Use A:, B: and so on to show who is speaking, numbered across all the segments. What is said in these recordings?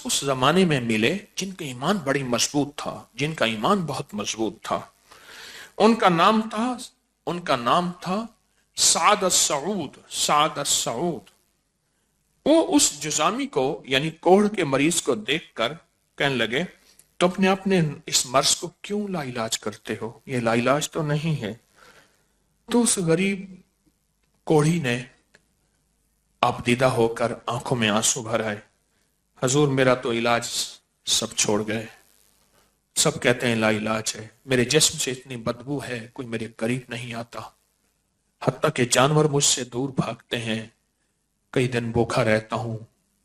A: اس زمانے میں ملے جن کا ایمان بڑی مضبوط تھا، جن کا ایمان بہت مضبوط تھا. ان کا نام تھا سعد السعود. سعد السعود. وہ اس جزامی کو یعنی کوڑھ کے مریض کو دیکھ کر کہنے لگے تو اپنے اس مرض کو کیوں لا علاج کرتے ہو؟ یہ لا علاج تو نہیں ہے. تو اس غریب کوڑھی نے آپ دیدہ ہو کر آنکھوں میں آنسو بھر آئے. حضور میرا تو علاج سب چھوڑ گئے، سب کہتے ہیں لا علاج ہے، میرے جسم سے اتنی بدبو ہے کوئی میرے قریب نہیں آتا، حتیٰ کہ جانور مجھ سے دور بھاگتے ہیں، کئی دن بھوکا رہتا ہوں،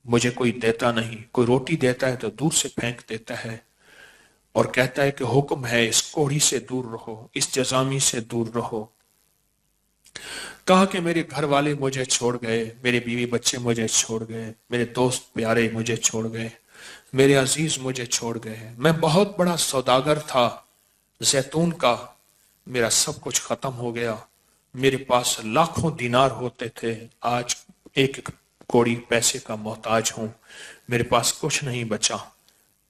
A: مجھے کوئی دیتا نہیں، کوئی روٹی دیتا ہے تو دور سے پھینک دیتا ہے اور کہتا ہے کہ حکم ہے اس کوڑھی سے دور رہو، اس جزامی سے دور رہو. کہا کہ میرے گھر والے مجھے چھوڑ گئے، میرے بیوی بچے مجھے چھوڑ گئے، میرے دوست پیارے مجھے چھوڑ گئے، میرے عزیز مجھے چھوڑ گئے، میں بہت بڑا سوداگر تھا زیتون کا، میرا سب کچھ ختم ہو گیا، میرے پاس لاکھوں دینار ہوتے تھے، آج ایک ایک کوڑی پیسے کا محتاج ہوں، میرے پاس کچھ نہیں بچا.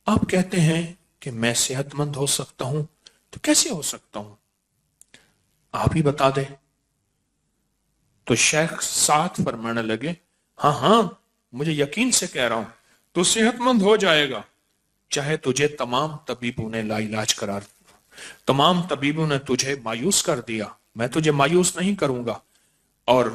A: آپ کہتے ہیں کہ میں صحت مند ہو سکتا ہوں، تو کیسے ہو سکتا ہوں؟ آپ ہی بتا دیں. تو شیخ سعد فرمانے لگے ہاں ہاں مجھے یقین سے کہہ رہا ہوں تو صحت مند ہو جائے گا، چاہے تجھے تمام طبیبوں نے لا علاج قرار دیا، تمام طبیبوں نے تجھے مایوس کر دیا، میں تجھے مایوس نہیں کروں گا. اور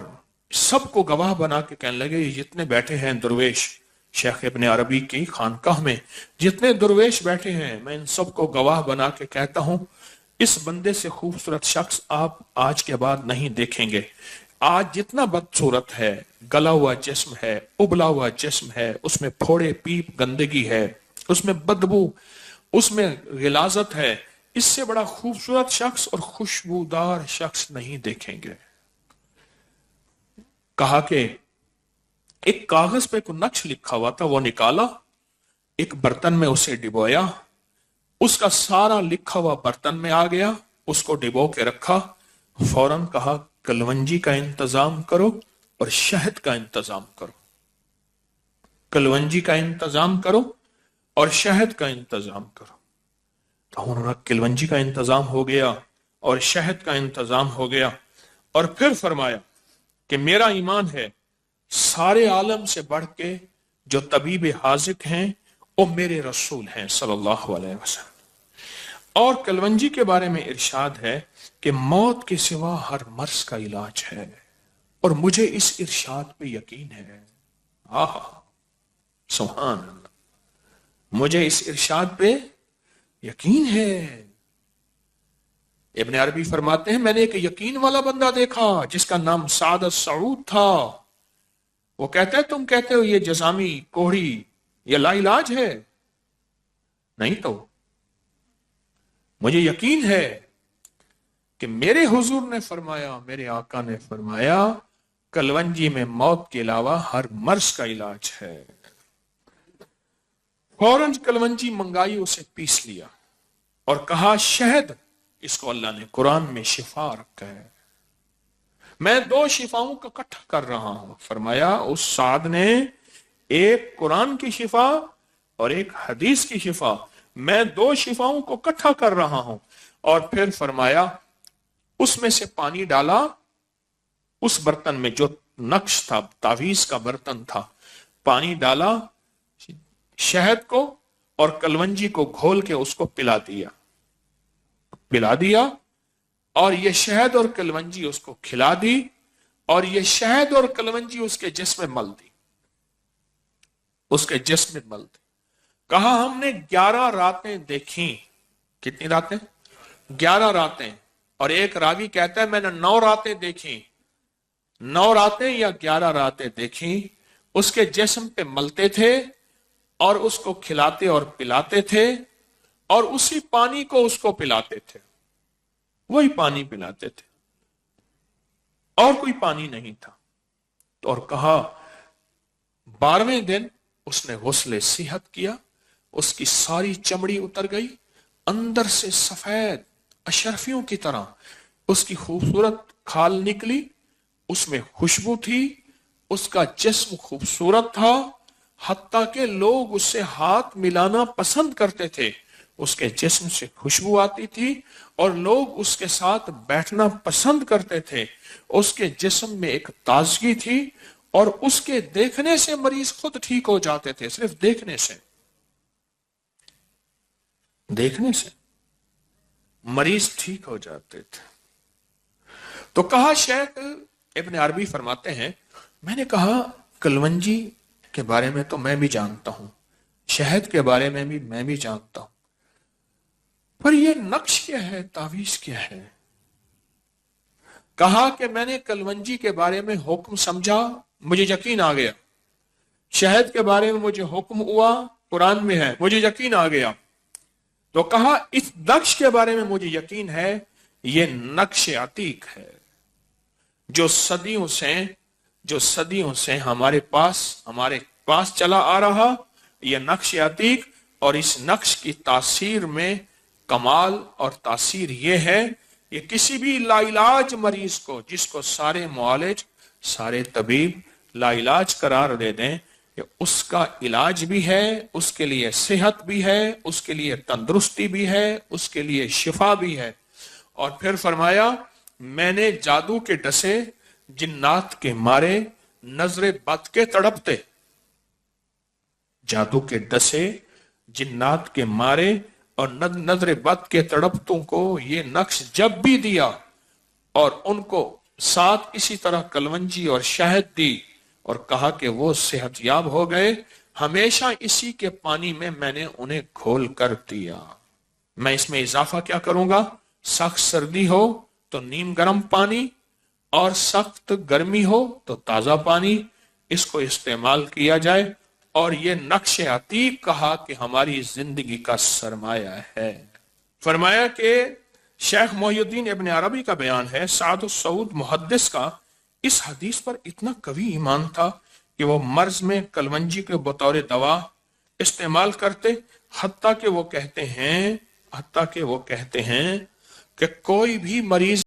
A: سب کو گواہ بنا کے کہنے لگے یہ جتنے بیٹھے ہیں درویش شیخ ابن عربی کی خانقاہ میں جتنے درویش بیٹھے ہیں، میں ان سب کو گواہ بنا کے کہتا ہوں اس بندے سے خوبصورت شخص آپ آج کے بعد نہیں دیکھیں گے. آج جتنا بدصورت ہے، گلا ہوا جسم ہے، ابلا ہوا جسم ہے، اس میں پھوڑے پیپ گندگی ہے، اس میں بدبو، اس میں غلاظت ہے، اس سے بڑا خوبصورت شخص اور خوشبودار شخص نہیں دیکھیں گے. کہا کہ ایک کاغذ پہ کوئی نقش لکھا ہوا تھا، وہ نکالا، ایک برتن میں اسے ڈبویا، اس کا سارا لکھا ہوا برتن میں آ گیا، اس کو ڈبو کے رکھا، فوراً کہا کلونجی کا انتظام کرو اور شہد کا انتظام کرو، کلونجی کا انتظام کرو اور شہد کا انتظام کرو. تو انہوں نے کلونجی کا انتظام ہو گیا اور شہد کا انتظام ہو گیا. اور پھر فرمایا کہ میرا ایمان ہے سارے عالم سے بڑھ کے جو طبیب حاذق ہیں وہ میرے رسول ہیں صلی اللہ علیہ وسلم. اور کلونجی کے بارے میں ارشاد ہے کہ موت کے سوا ہر مرض کا علاج ہے، اور مجھے اس ارشاد پہ یقین ہے. آہا سبحان اللہ، مجھے اس ارشاد پہ یقین ہے. ابن عربی فرماتے ہیں میں نے ایک یقین والا بندہ دیکھا جس کا نام سعد السعود تھا. وہ کہتے ہیں تم کہتے ہو یہ جزامی کوڑھی یہ لا علاج ہے، نہیں تو مجھے یقین ہے کہ میرے حضور نے فرمایا، میرے آقا نے فرمایا کلونجی میں موت کے علاوہ ہر مرض کا علاج ہے. فوراً کلونجی منگائی، اسے پیس لیا اور کہا شہد، اس کو اللہ نے قرآن میں شفا رکھا ہے، میں دو شفاؤں کو اکٹھا کر رہا ہوں. فرمایا اس سعد نے ایک قرآن کی شفا اور ایک حدیث کی شفا، میں دو شفاؤں کو اکٹھا کر رہا ہوں. اور پھر فرمایا اس میں سے پانی ڈالا اس برتن میں جو نقش تھا، تعویذ کا برتن تھا، پانی ڈالا شہد کو اور کلونجی کو گھول کے اس کو پلا دیا اور یہ شہد اور کلونجی اس کو کھلا دی اور یہ شہد اور کلونجی اس کے جسم میں مل دی، اس کے جسم میں مل دی. کہا ہم نے 11 راتیں دیکھیں. کتنی راتیں؟ 11 راتیں. اور ایک راوی کہتا ہے میں نے 9 راتیں دیکھیں. 9 راتیں یا 11 راتیں دیکھیں، اس کے جسم پہ ملتے تھے اور اس کو کھلاتے اور پلاتے تھے اور اسی پانی کو اس کو پلاتے تھے، وہی پانی پلاتے تھے اور کوئی پانی نہیں تھا. اور کہا 12ویں دن اس نے غسل صحت کیا، اس کی ساری چمڑی اتر گئی، اندر سے سفید اشرفیوں کی طرح اس کی خوبصورت کھال نکلی، اس میں خوشبو تھی، اس کا جسم خوبصورت تھا، حتیٰ کہ لوگ اس سے ہاتھ ملانا پسند کرتے تھے، اس کے جسم سے خوشبو آتی تھی اور لوگ اس کے ساتھ بیٹھنا پسند کرتے تھے۔ اس کے جسم میں ایک تازگی تھی اور اس کے دیکھنے سے مریض خود ٹھیک ہو جاتے تھے، صرف دیکھنے سے مریض ٹھیک ہو جاتے تھے۔ تو کہا، شیخ ابن عربی فرماتے ہیں، میں نے کہا کلونجی کے بارے میں تو میں بھی جانتا ہوں، شہد کے بارے میں بھی میں بھی جانتا ہوں، پر یہ نقش کیا ہے، تعویذ کیا ہے؟ کہا کہ میں نے کلونجی کے بارے میں حکم سمجھا، مجھے یقین آ گیا۔ شہد کے بارے میں مجھے حکم ہوا، قرآن میں ہے، مجھے یقین آ گیا۔ تو کہا اس نقش کے بارے میں مجھے یقین ہے، یہ نقش عتیق ہے جو صدیوں سے ہمارے پاس چلا آ رہا، یہ نقش عتیق، اور اس نقش کی تاثیر میں کمال اور تاثیر یہ ہے، یہ کسی بھی لا علاج مریض کو، جس کو سارے معالج سارے طبیب لا علاج قرار دے دیں، کہ اس کا علاج بھی ہے، اس کے لیے صحت بھی ہے، اس کے لیے تندرستی بھی ہے، اس کے لیے شفا بھی ہے۔ اور پھر فرمایا، میں نے جادو کے ڈسے جنات کے مارے، نظر بد کے تڑپتے، جادو کے ڈسے جنات کے مارے اور نظر بد کے تڑپتوں کو یہ نقش جب بھی دیا اور ان کو ساتھ اسی طرح کلونجی اور شہد دی اور کہا کہ وہ صحت یاب ہو گئے، ہمیشہ اسی کے پانی میں میں نے انہیں گھول کر دیا۔ میں اس میں اضافہ کیا کروں گا، سخت سردی ہو تو نیم گرم پانی اور سخت گرمی ہو تو تازہ پانی، اس کو استعمال کیا جائے۔ اور یہ نقش عتیق کہا کہ ہماری زندگی کا سرمایہ ہے۔ فرمایا کہ شیخ محی الدین ابن عربی کا بیان ہے، سعد السعود محدث کا اس حدیث پر اتنا قوی ایمان تھا کہ وہ مرض میں کلونجی کے بطور دوا استعمال کرتے، حتیٰ کہ وہ کہتے ہیں کہ کوئی بھی مریض